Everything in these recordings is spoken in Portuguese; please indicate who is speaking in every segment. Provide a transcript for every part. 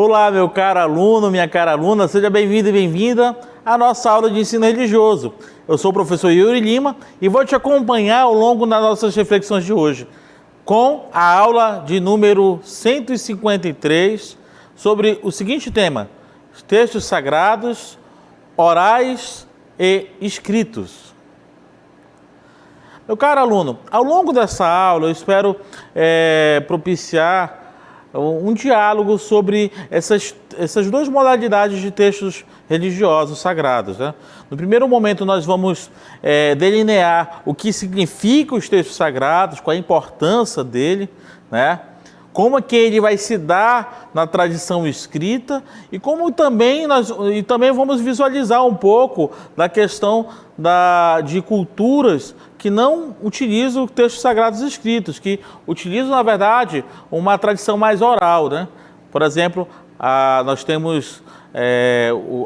Speaker 1: Olá, meu caro aluno, minha cara aluna, seja bem-vindo e bem-vinda à nossa aula de ensino religioso. Eu sou o professor Yuri Lima e vou te acompanhar ao longo das nossas reflexões de hoje, com a aula de número 153, sobre o seguinte tema: textos sagrados, orais e escritos. Meu caro aluno, ao longo dessa aula eu espero propiciar um diálogo sobre essas duas modalidades de textos religiosos sagrados, né? No primeiro momento nós vamos delinear o que significam os textos sagrados, qual a importância dele, né? Como é que ele vai se dar na tradição escrita e como também vamos visualizar um pouco da questão de culturas que não utilizam textos sagrados escritos, que utilizam, na verdade, uma tradição mais oral, né? Por exemplo, nós temos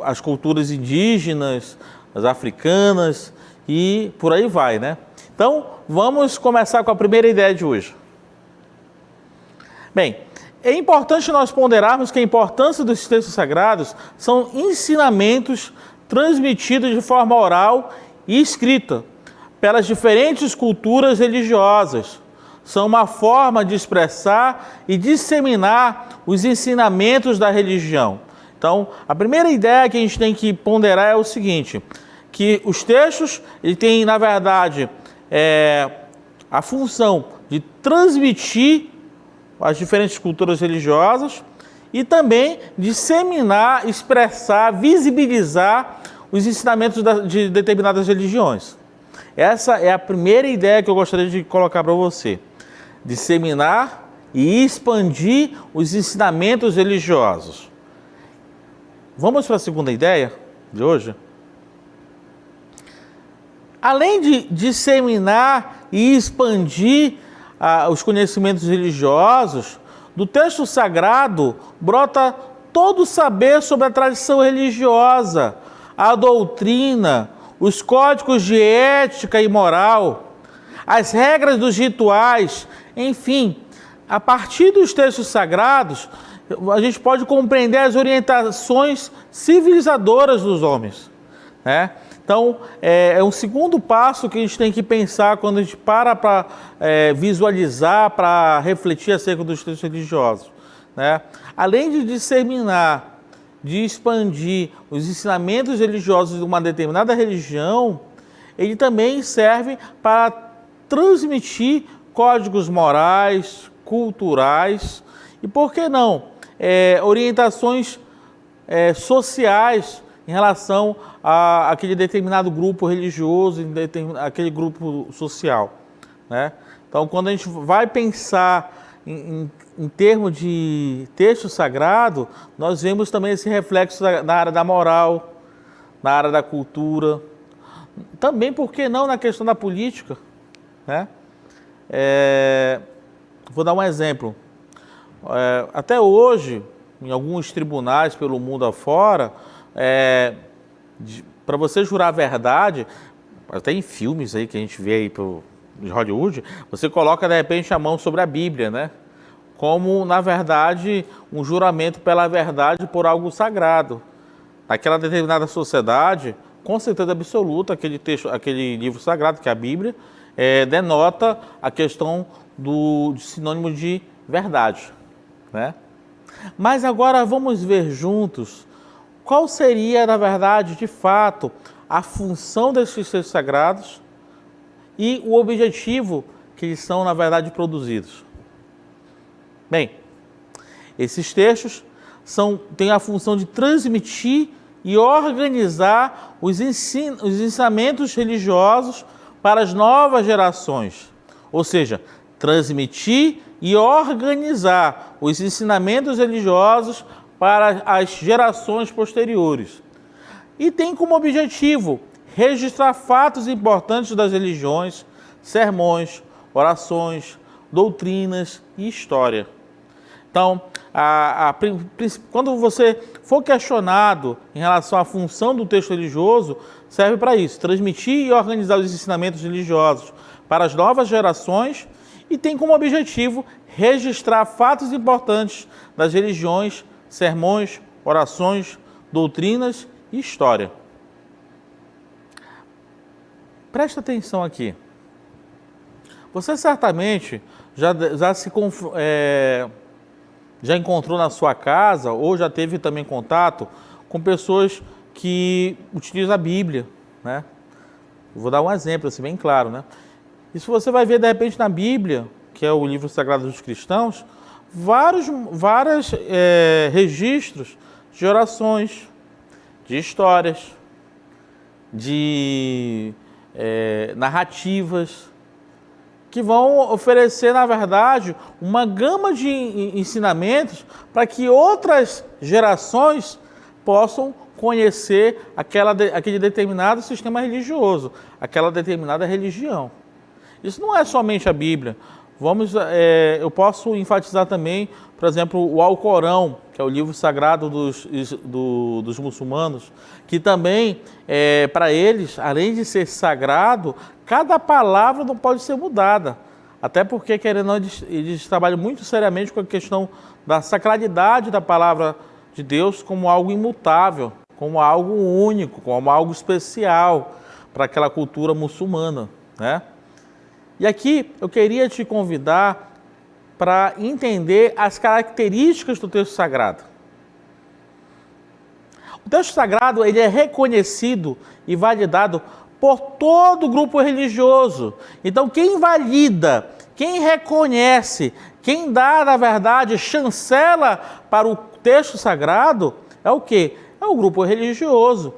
Speaker 1: as culturas indígenas, as africanas e por aí vai, né? Então, vamos começar com a primeira ideia de hoje. Bem, é importante nós ponderarmos que a importância dos textos sagrados são ensinamentos transmitidos de forma oral e escrita pelas diferentes culturas religiosas. São uma forma de expressar e disseminar os ensinamentos da religião. Então, a primeira ideia que a gente tem que ponderar é o seguinte, que os textos ele têm, na verdade, a função de transmitir as diferentes culturas religiosas e também disseminar, expressar, visibilizar os ensinamentos de determinadas religiões. Essa é a primeira ideia que eu gostaria de colocar para você. Disseminar e expandir os ensinamentos religiosos. Vamos para a segunda ideia de hoje? Além de disseminar e expandir os conhecimentos religiosos, do texto sagrado brota todo o saber sobre a tradição religiosa, a doutrina, os códigos de ética e moral, as regras dos rituais, enfim, a partir dos textos sagrados, a gente pode compreender as orientações civilizadoras dos homens, né? Então, é um segundo passo que a gente tem que pensar quando a gente para visualizar, para refletir acerca dos textos religiosos, né? Além de disseminar, de expandir os ensinamentos religiosos de uma determinada religião, ele também serve para transmitir códigos morais, culturais e, por que não, orientações sociais em relação a aquele determinado grupo religioso, aquele grupo social, né? Então, quando a gente vai pensar em termos de texto sagrado, nós vemos também esse reflexo na área da moral, na área da cultura, também, por que não, na questão da política, né? Vou dar um exemplo. Até hoje, em alguns tribunais pelo mundo afora, para você jurar a verdade, até em filmes aí que a gente vê aí de Hollywood, você coloca de repente a mão sobre a Bíblia, né? Como, na verdade, um juramento pela verdade por algo sagrado. Naquela determinada sociedade, com certeza absoluta, aquele livro sagrado, que é a Bíblia, denota a questão de sinônimo de verdade, né? Mas agora vamos ver juntos qual seria, na verdade, de fato, a função desses textos sagrados e o objetivo que eles são, na verdade, produzidos. Bem, esses textos têm a função de transmitir e organizar os ensinamentos religiosos para as novas gerações. Ou seja, transmitir e organizar os ensinamentos religiosos para as gerações posteriores. E tem como objetivo registrar fatos importantes das religiões, sermões, orações, doutrinas e história. Então, quando você for questionado em relação à função do texto religioso, serve para isso, transmitir e organizar os ensinamentos religiosos para as novas gerações e tem como objetivo registrar fatos importantes das religiões, sermões, orações, doutrinas e história. Presta atenção aqui. Você certamente já encontrou na sua casa ou já teve também contato com pessoas que utilizam a Bíblia, né? Vou dar um exemplo assim bem claro, né? E se você vai ver de repente na Bíblia, que é o livro sagrado dos cristãos, vários registros de orações, de histórias, de narrativas, que vão oferecer, na verdade, uma gama de ensinamentos para que outras gerações possam conhecer aquele determinado sistema religioso, aquela determinada religião. Isso não é somente a Bíblia. Eu posso enfatizar também, por exemplo, o Alcorão, que é o livro sagrado dos muçulmanos, que também, para eles, além de ser sagrado, cada palavra não pode ser mudada. Até porque, querendo ou não, eles trabalham muito seriamente com a questão da sacralidade da palavra de Deus como algo imutável, como algo único, como algo especial para aquela cultura muçulmana, né? E aqui eu queria te convidar para entender as características do texto sagrado. O texto sagrado ele é reconhecido e validado por todo o grupo religioso. Então, quem valida, quem reconhece, quem dá, na verdade, chancela para o texto sagrado é o quê? É o grupo religioso.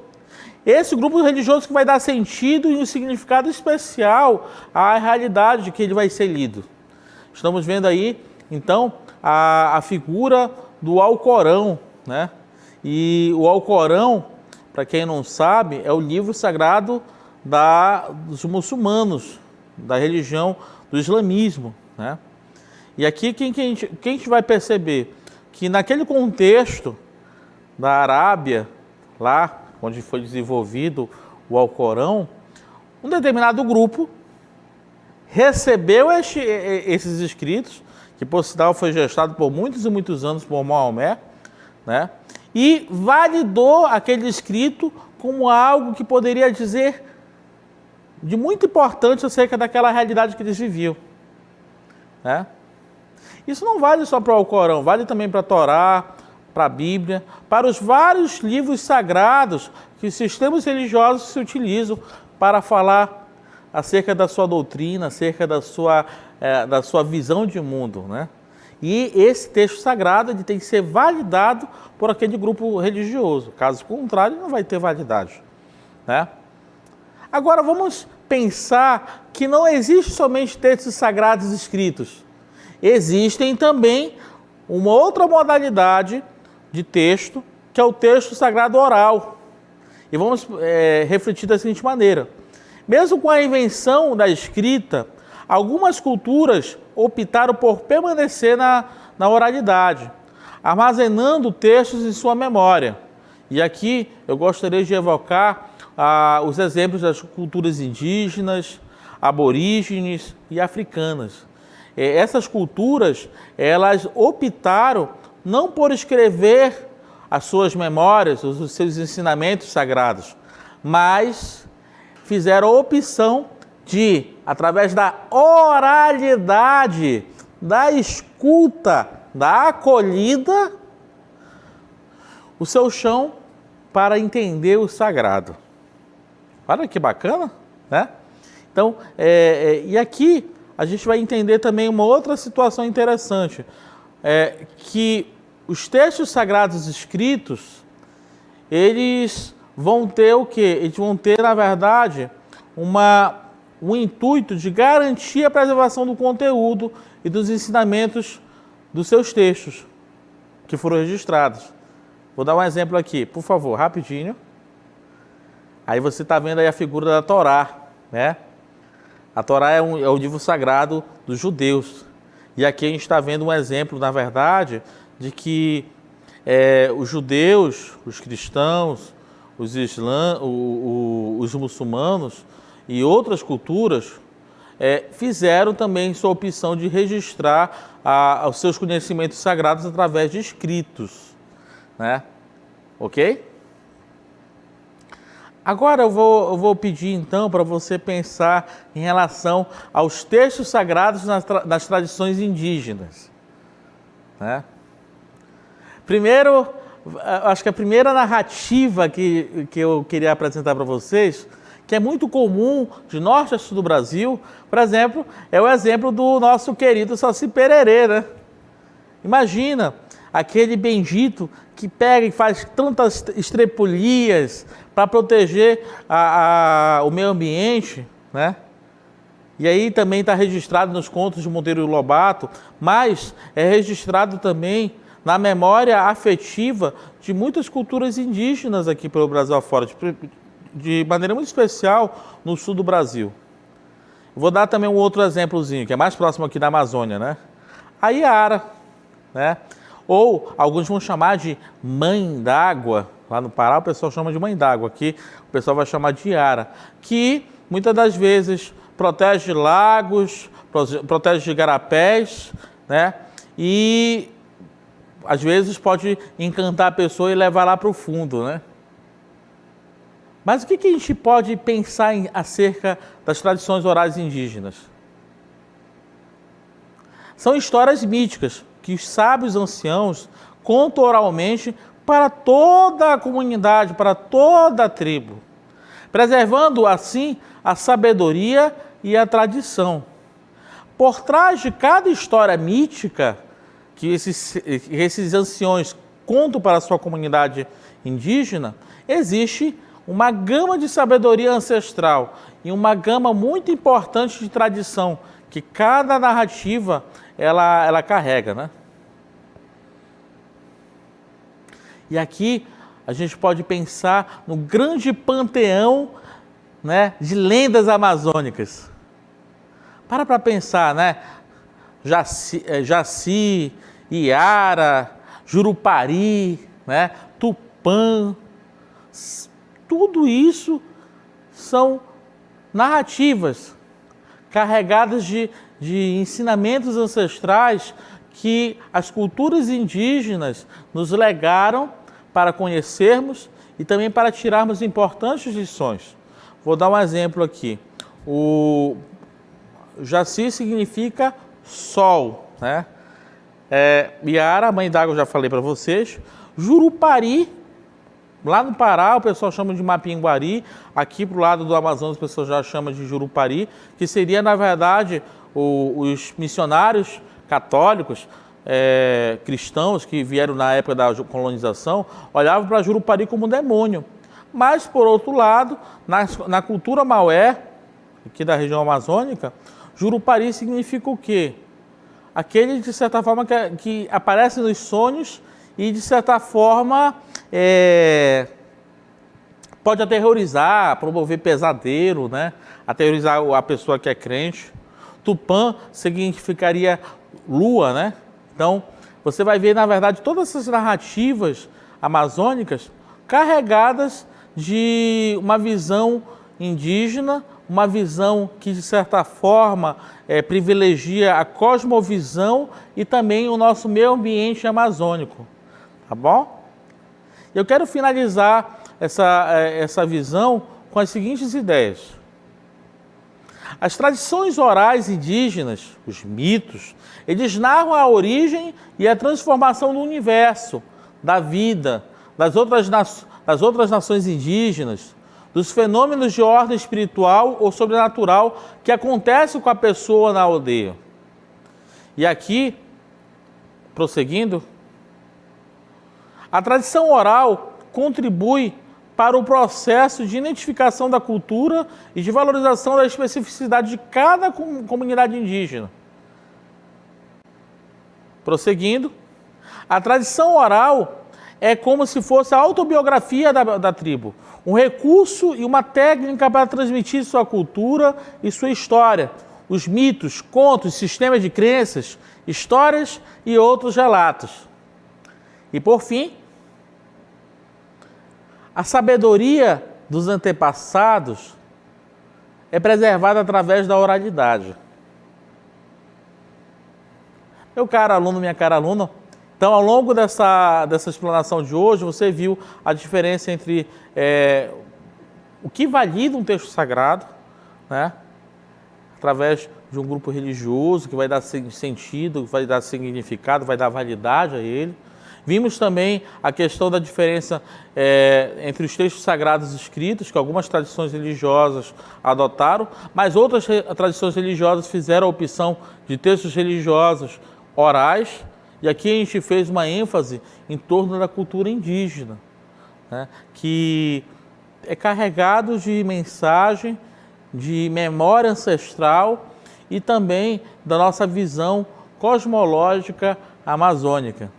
Speaker 1: Esse grupo religioso que vai dar sentido e um significado especial à realidade de que ele vai ser lido. Estamos vendo aí, então, a figura do Alcorão, né? E o Alcorão, para quem não sabe, é o livro sagrado dos muçulmanos, da religião do islamismo, né? E aqui, quem a gente vai perceber? Que naquele contexto da Arábia, lá, onde foi desenvolvido o Alcorão, um determinado grupo recebeu esses escritos, que por sinal foi gestado por muitos e muitos anos por Maomé, né? E validou aquele escrito como algo que poderia dizer de muito importante acerca daquela realidade que eles viviam, né? Isso não vale só para o Alcorão, vale também para a Torá, para a Bíblia, para os vários livros sagrados que os sistemas religiosos se utilizam para falar acerca da sua doutrina, acerca da sua visão de mundo, né? E esse texto sagrado ele tem que ser validado por aquele grupo religioso. Caso contrário, não vai ter validade, né? Agora, vamos pensar que não existe somente textos sagrados escritos. Existem também uma outra modalidade de texto, que é o texto sagrado oral. E vamos refletir da seguinte maneira. Mesmo com a invenção da escrita, algumas culturas optaram por permanecer na oralidade, armazenando textos em sua memória. E aqui eu gostaria de evocar os exemplos das culturas indígenas, aborígenes e africanas. Essas culturas, elas optaram não por escrever as suas memórias, os seus ensinamentos sagrados, mas fizeram a opção de, através da oralidade, da escuta, da acolhida, o seu chão para entender o sagrado. Olha que bacana, né? Então, e aqui a gente vai entender também uma outra situação interessante, que os textos sagrados escritos, eles vão ter o quê? Eles vão ter, na verdade, um intuito de garantir a preservação do conteúdo e dos ensinamentos dos seus textos que foram registrados. Vou dar um exemplo aqui, por favor, rapidinho. Aí você está vendo aí a figura da Torá, né? A Torá é o livro sagrado dos judeus. E aqui a gente está vendo um exemplo, na verdade, de que os judeus, os cristãos, os muçulmanos e outras culturas fizeram também sua opção de registrar os seus conhecimentos sagrados através de escritos. né? Ok? Agora eu vou pedir então para você pensar em relação aos textos sagrados nas tradições indígenas, né? Primeiro, acho que a primeira narrativa que eu queria apresentar para vocês, que é muito comum de norte a sul do Brasil, por exemplo, é o exemplo do nosso querido Saci Pererê, né? Imagina aquele bendito que pega e faz tantas estrepulias para proteger o meio ambiente, né? E aí também está registrado nos contos de Monteiro Lobato, mas é registrado também na memória afetiva de muitas culturas indígenas aqui pelo Brasil afora, de maneira muito especial no sul do Brasil. Vou dar também um outro exemplozinho, que é mais próximo aqui da Amazônia, né? A Iara, né? Ou alguns vão chamar de mãe d'água. Lá no Pará o pessoal chama de mãe d'água, aqui o pessoal vai chamar de Iara, que muitas das vezes protege lagos, protege igarapés, né? E às vezes pode encantar a pessoa e levar lá para o fundo, né? Mas o que a gente pode pensar acerca das tradições orais indígenas? São histórias míticas que os sábios anciãos contam oralmente para toda a comunidade, para toda a tribo, preservando assim a sabedoria e a tradição. Por trás de cada história mítica que esses anciões contam para a sua comunidade indígena, existe uma gama de sabedoria ancestral e uma gama muito importante de tradição que cada narrativa ela carrega, né? E aqui a gente pode pensar no grande panteão, né, de lendas amazônicas. Para pensar, né? Jaci, Iara, Jurupari, né, Tupã, tudo isso são narrativas carregadas de ensinamentos ancestrais que as culturas indígenas nos legaram para conhecermos e também para tirarmos importantes lições. Vou dar um exemplo aqui. O Jaci significa sol, né? Iara, mãe d'água, eu já falei para vocês. Jurupari, lá no Pará o pessoal chama de Mapinguari, aqui para o lado do Amazonas o pessoal já chama de Jurupari, que seria, na verdade, os missionários católicos, cristãos que vieram na época da colonização, olhavam para Jurupari como um demônio. Mas, por outro lado, na cultura maué, aqui da região amazônica, Jurupari significa o quê? Aquele, de certa forma, que aparece nos sonhos e, de certa forma, pode aterrorizar, promover pesadelo, né? Aterrorizar a pessoa que é crente. Tupã significaria lua, né? Então, você vai ver, na verdade, todas essas narrativas amazônicas carregadas de uma visão indígena, uma visão que, de certa forma, privilegia a cosmovisão e também o nosso meio ambiente amazônico. Tá bom? Eu quero finalizar essa visão com as seguintes ideias. As tradições orais indígenas, os mitos, eles narram a origem e a transformação do universo, da vida, das outras nações indígenas, dos fenômenos de ordem espiritual ou sobrenatural que acontecem com a pessoa na aldeia. E aqui, prosseguindo, a tradição oral contribui para o processo de identificação da cultura e de valorização da especificidade de cada comunidade indígena. Prosseguindo, a tradição oral é como se fosse a autobiografia da tribo, um recurso e uma técnica para transmitir sua cultura e sua história, os mitos, contos, sistemas de crenças, histórias e outros relatos. E por fim, a sabedoria dos antepassados é preservada através da oralidade. Meu caro aluno, minha cara aluna, Então, ao longo dessa explanação de hoje, você viu a diferença entre o que valida um texto sagrado, né? Através de um grupo religioso que vai dar sentido, vai dar significado, vai dar validade a ele. Vimos também a questão da diferença entre os textos sagrados escritos, que algumas tradições religiosas adotaram, mas outras tradições religiosas fizeram a opção de textos religiosos orais, e aqui a gente fez uma ênfase em torno da cultura indígena, né, que é carregado de mensagem, de memória ancestral e também da nossa visão cosmológica amazônica.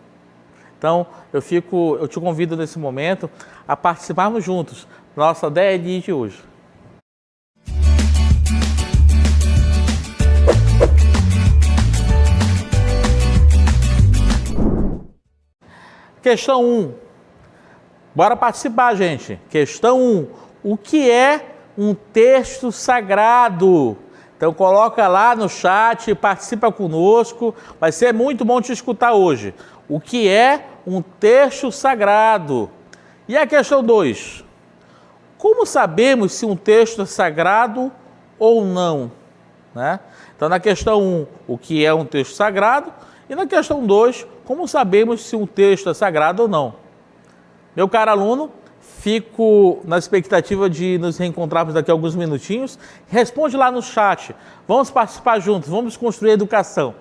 Speaker 1: Então, eu te convido nesse momento a participarmos juntos da nossa DLI de hoje. Questão 1. Bora participar, gente. Questão 1. O que é um texto sagrado? Então coloca lá no chat, participa conosco. Vai ser muito bom te escutar hoje. O que é um texto sagrado? E a questão 2. Como sabemos se um texto é sagrado ou não? Né? Então na questão 1, o que é um texto sagrado? E na questão 2, como sabemos se um texto é sagrado ou não? Meu caro aluno, fico na expectativa de nos reencontrarmos daqui a alguns minutinhos. Responde lá no chat. Vamos participar juntos, vamos construir educação.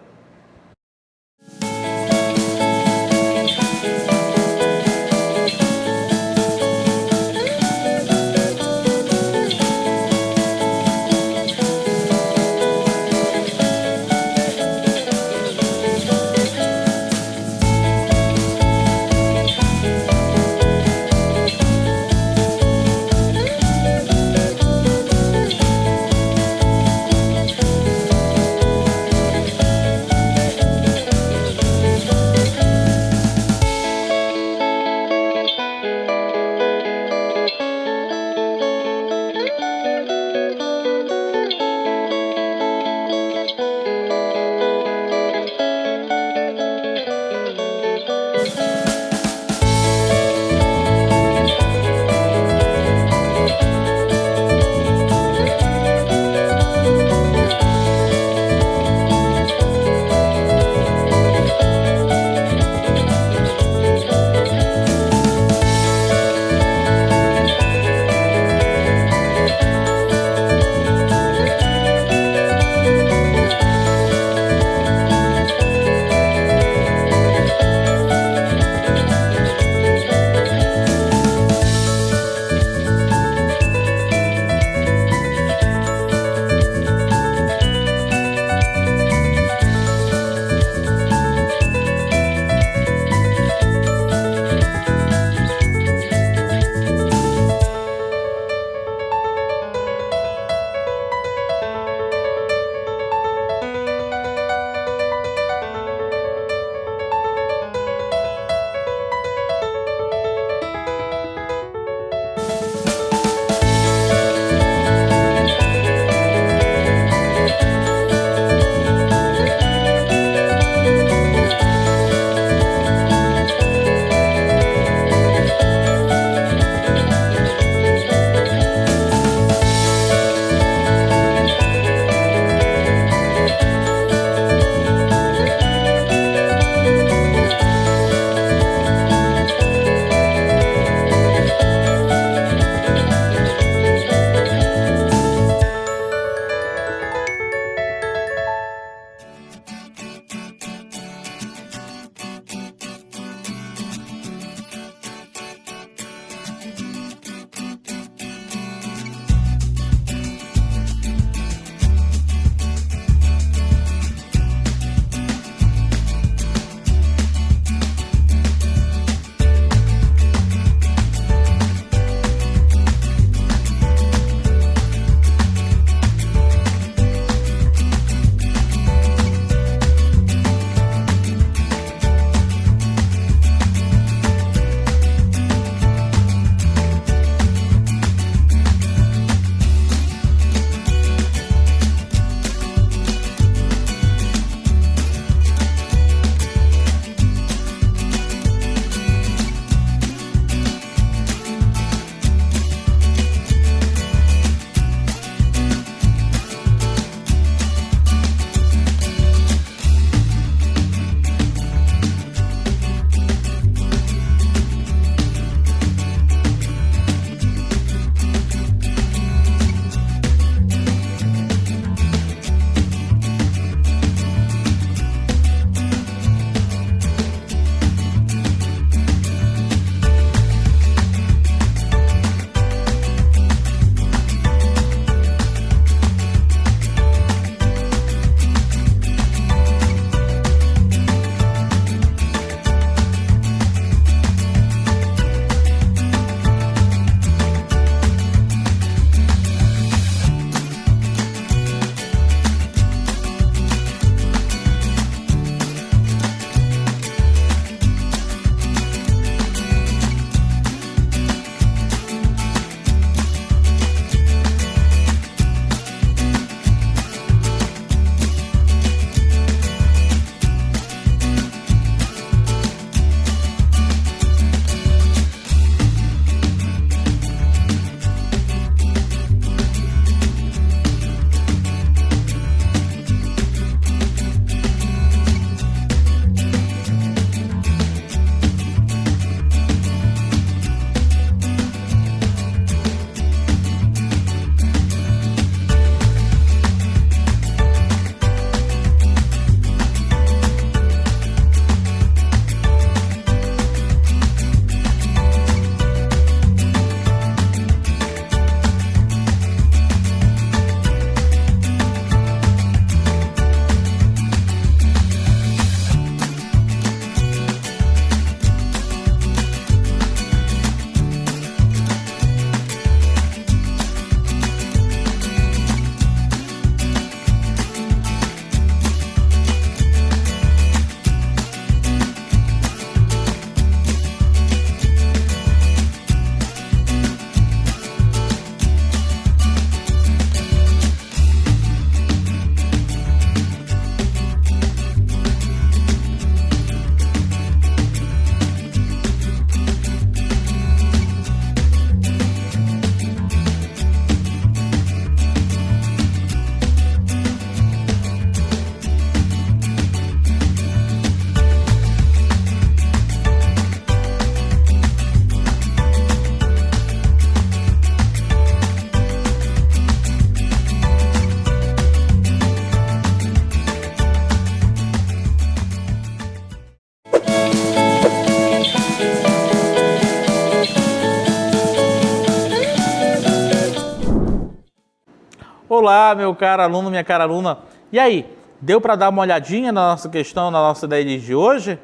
Speaker 1: Olá, meu caro aluno, minha cara aluna. E aí, deu para dar uma olhadinha na nossa questão, na nossa ideia de hoje?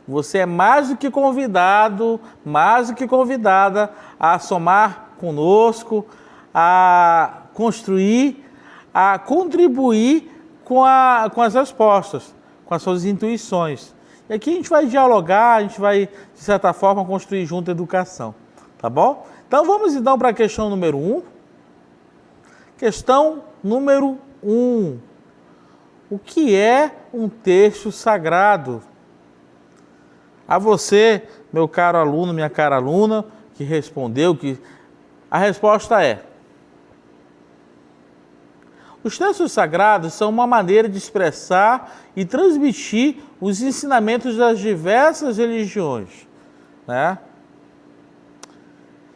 Speaker 1: Você é mais do que convidado, mais do que convidada a somar conosco, a construir, a contribuir com as respostas, com as suas intuições. E aqui a gente vai dialogar, a gente vai, de certa forma, construir junto a educação, tá bom? Então vamos então para a questão número 1. Questão número 1. O que é um texto sagrado? A você, meu caro aluno, minha cara aluna, que respondeu, que a resposta é: os textos sagrados são uma maneira de expressar e transmitir os ensinamentos das diversas religiões, né?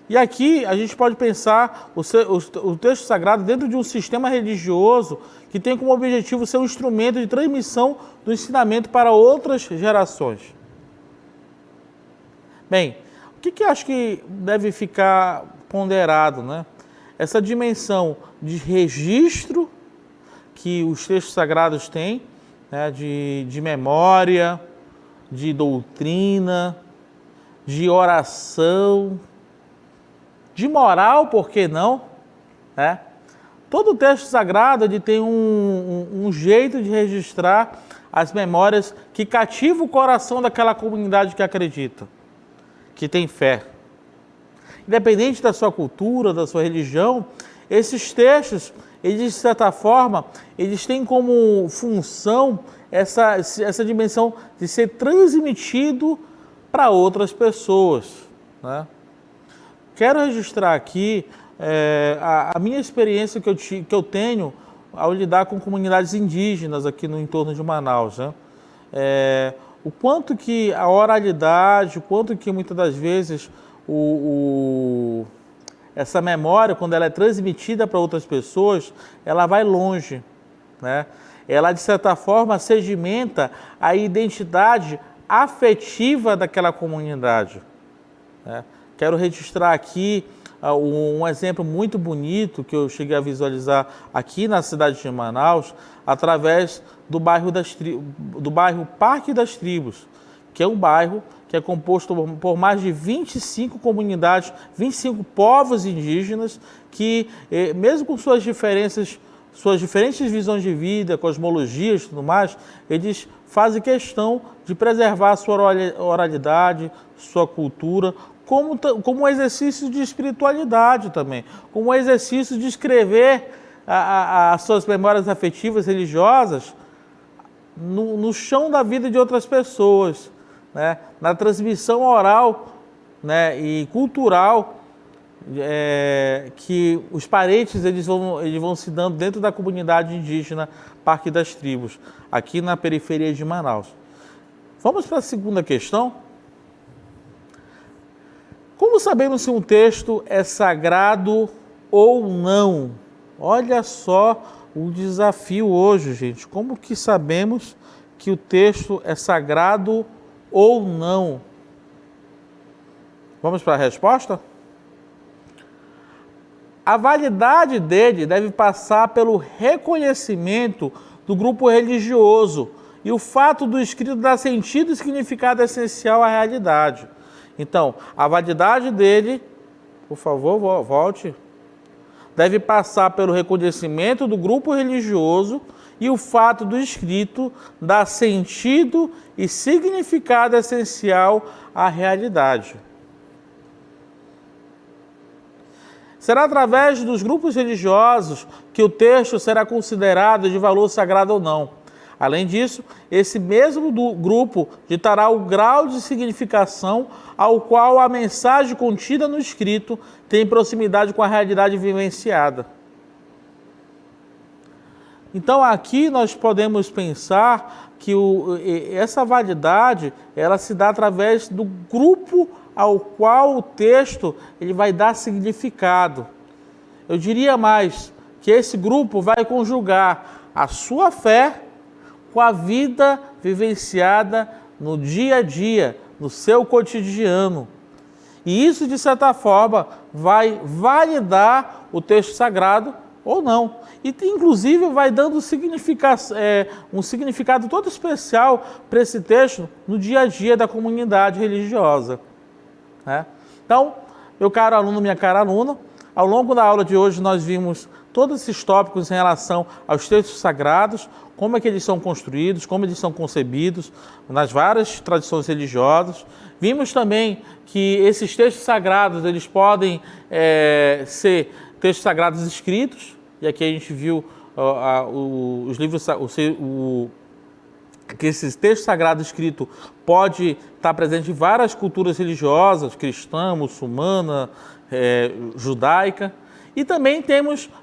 Speaker 1: E aqui a gente pode pensar o texto sagrado dentro de um sistema religioso que tem como objetivo ser um instrumento de transmissão do ensinamento para outras gerações. Bem, o que eu acho que deve ficar ponderado, né? Essa dimensão de registro que os textos sagrados têm, né? de memória, de doutrina, de oração, de moral, por que não? Né? Todo texto sagrado ele tem um jeito de registrar as memórias que cativam o coração daquela comunidade que acredita, que tem fé. Independente da sua cultura, da sua religião, esses textos, eles, de certa forma, eles têm como função essa dimensão de ser transmitido para outras pessoas, né? Quero registrar aqui a minha experiência que eu tenho ao lidar com comunidades indígenas aqui no entorno de Manaus, né? O quanto que a oralidade, o quanto que muitas das vezes essa memória, quando ela é transmitida para outras pessoas, ela vai longe, né? Ela, de certa forma, sedimenta a identidade afetiva daquela comunidade, né? Quero registrar aqui um exemplo muito bonito que eu cheguei a visualizar aqui na cidade de Manaus, através do bairro Parque das Tribos, que é um bairro que é composto por mais de 25 comunidades, 25 povos indígenas, que mesmo com suas diferentes visões de vida, cosmologias e tudo mais, eles fazem questão de preservar a sua oralidade, sua cultura, como um exercício de espiritualidade também, como um exercício de escrever as suas memórias afetivas, religiosas, no chão da vida de outras pessoas, né? Na transmissão oral, né? E cultural, que os parentes eles vão se dando dentro da comunidade indígena Parque das Tribos, aqui na periferia de Manaus. Vamos para a segunda questão. Como sabemos se um texto é sagrado ou não? Olha só o desafio hoje, gente. Como que sabemos que o texto é sagrado ou não? Vamos para a resposta? A validade dele deve passar pelo reconhecimento do grupo religioso e o fato do escrito dar sentido e significado essencial à realidade. Então, a validade dele, por favor, volte, deve passar pelo reconhecimento do grupo religioso e o fato do escrito dar sentido e significado essencial à realidade. Será através dos grupos religiosos que o texto será considerado de valor sagrado ou não. Além disso, esse mesmo grupo ditará o grau de significação ao qual a mensagem contida no escrito tem proximidade com a realidade vivenciada. Então, aqui nós podemos pensar que essa validade ela se dá através do grupo ao qual o texto ele vai dar significado. Eu diria mais, que esse grupo vai conjugar a sua fé com a vida vivenciada no dia a dia, no seu cotidiano. E isso, de certa forma, vai validar o texto sagrado ou não. E, inclusive, vai dando um significado todo especial para esse texto no dia a dia da comunidade religiosa, né? Então, meu caro aluno, minha cara aluna, ao longo da aula de hoje nós vimos todos esses tópicos em relação aos textos sagrados, como é que eles são construídos, como eles são concebidos nas várias tradições religiosas. Vimos também que esses textos sagrados, eles podem ser textos sagrados escritos, e aqui a gente viu os livros, que esse texto sagrado escrito pode estar presente em várias culturas religiosas, cristã, muçulmana, judaica. E também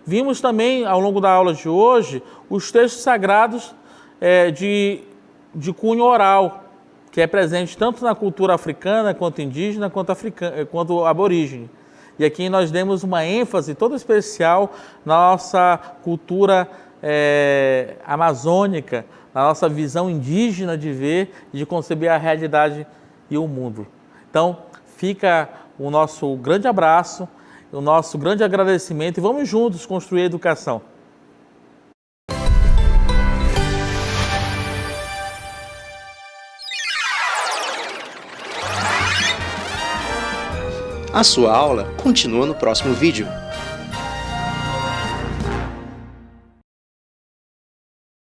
Speaker 1: vimos também ao longo da aula de hoje os textos sagrados de cunho oral, que é presente tanto na cultura africana, quanto indígena, quanto aborígene. E aqui nós demos uma ênfase toda especial na nossa cultura amazônica, na nossa visão indígena de ver e de conceber a realidade e o mundo. Então, fica o nosso grande abraço, o nosso grande agradecimento e vamos juntos construir a educação.
Speaker 2: A sua aula continua no próximo vídeo.